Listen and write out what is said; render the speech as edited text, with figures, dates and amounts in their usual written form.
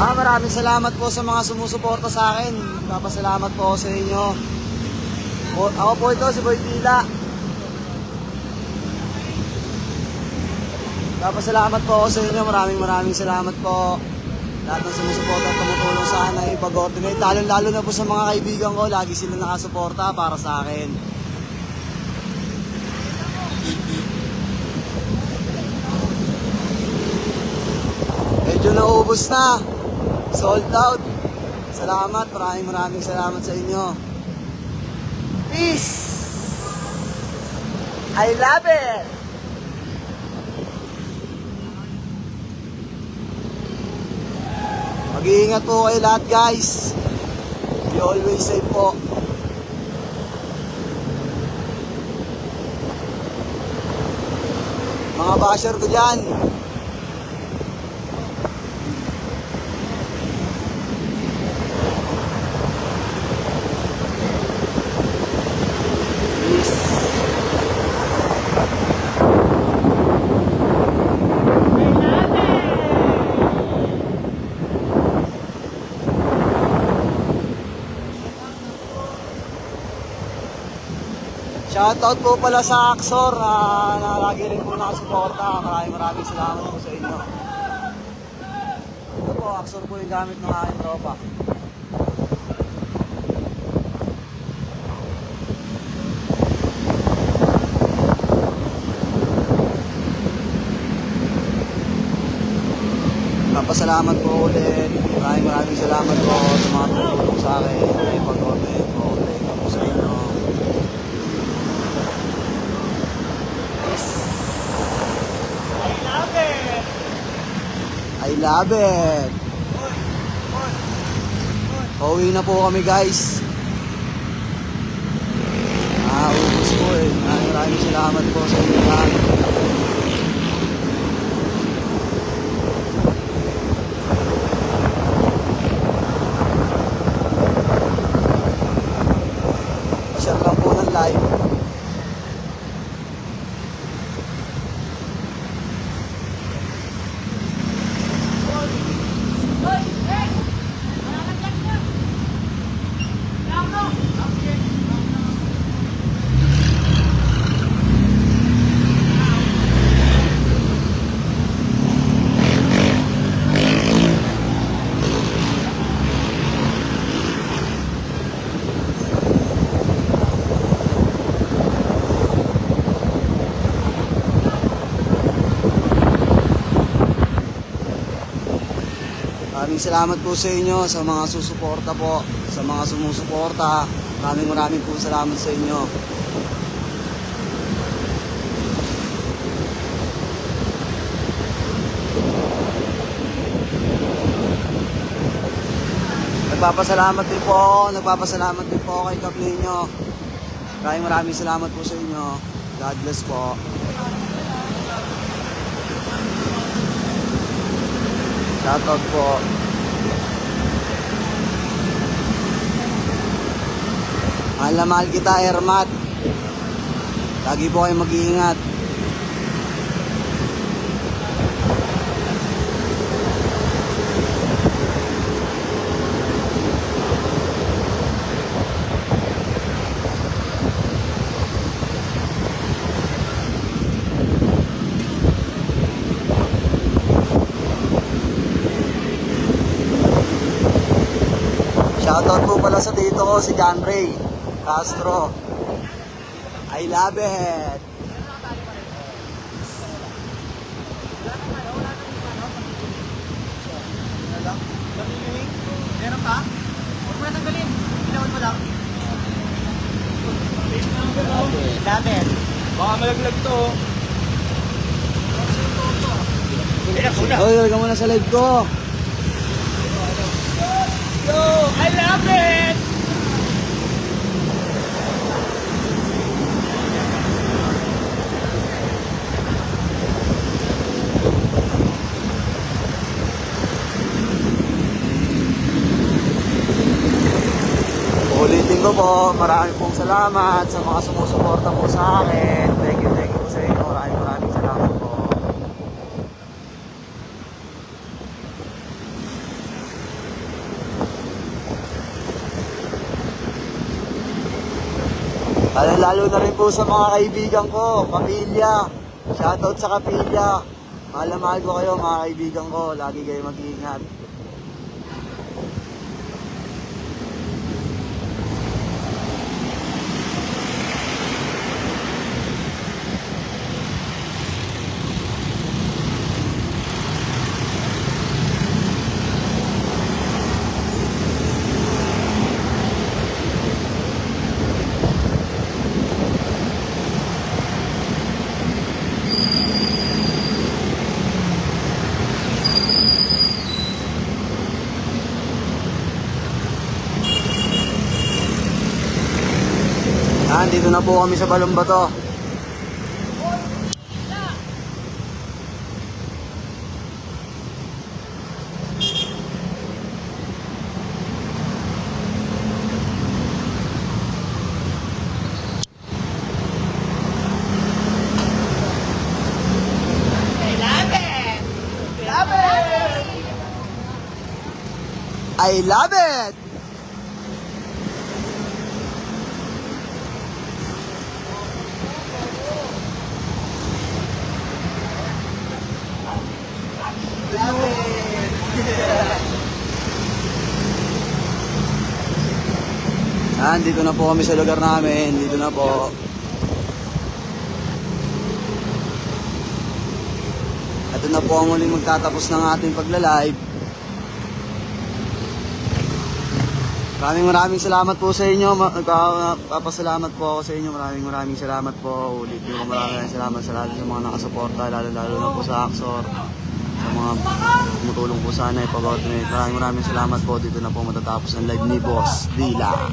Maraming salamat po sa mga sumusuporta sa akin. Papasalamat po sa inyo. Ako po ito, si Boy Tila. Papasalamat po ako sa inyo. Maraming salamat po. Lahat ng sumusuporta at tumutulong sa akin ay pag-coordinate. Lalo na po sa mga kaibigan ko. Lagi sila nakasuporta para sa akin. Medyo naubos na. Sold out. Salamat. Maraming salamat sa inyo. Peace. I love it. Mag-iingat po kayo lahat, guys. Be always safe po. Mga basher ko dyan. Shoutout po pala sa Axor na lagi rin po nakasuporta. Maraming salamat po sa inyo. Ito po, Axor po yung gamit ng aking tropa. Papasalamat po ulit. Maraming salamat po sa mga tumulong sa akin. Pag-comment po ulit po sa inyo. I love it. Pauwi na po kami, guys. Ubus po eh. Maraming salamat po sa inyo lahat. Share lang po ng live. Maraming salamat po sa inyo, sa mga susuporta po, sa mga sumusuporta. Maraming po salamat sa inyo. Nagpapasalamat din po kay Kaplinyo. Maraming salamat po sa inyo. God bless po. Shoutout po. Mahal na mahal kita, Ermat. Lagi po kayo mag-iingat. Shoutout po pala sa tito ko, si John Ray Castro. I love it. Meron pa? Huwag mo na tanggalin. Ginawan mo lang. Dapat. Baka malaglag to. Hoy, huwag ka muna sa live ko. Yo, I love it! Ulitin ko po, maraming pong salamat sa mga sumusuporta po sa akin. Thank you po sa inyo. Maraming salamat po. Lalo na rin po sa mga kaibigan ko, kapilya. Shoutout sa kapilya. Mahal na mahal ko kayo mga kaibigan ko. Lagi kayo mag-iingat. Dito na po kami sa Balombato. I love it! Dito na po kami sa lugar namin. Dito na po. Ito na po ang muling magtatapos ng ating pagla-live. Maraming salamat po sa inyo. Papasalamat po ako sa inyo. Maraming salamat po. Ulit po maraming salamat sa lahat sa mga nakasuporta. Lalo na po sa Axor. Sa mga tumutulong po sana ipag-alternate. Maraming salamat po. Dito na po matatapos ang live ni Boss Dila.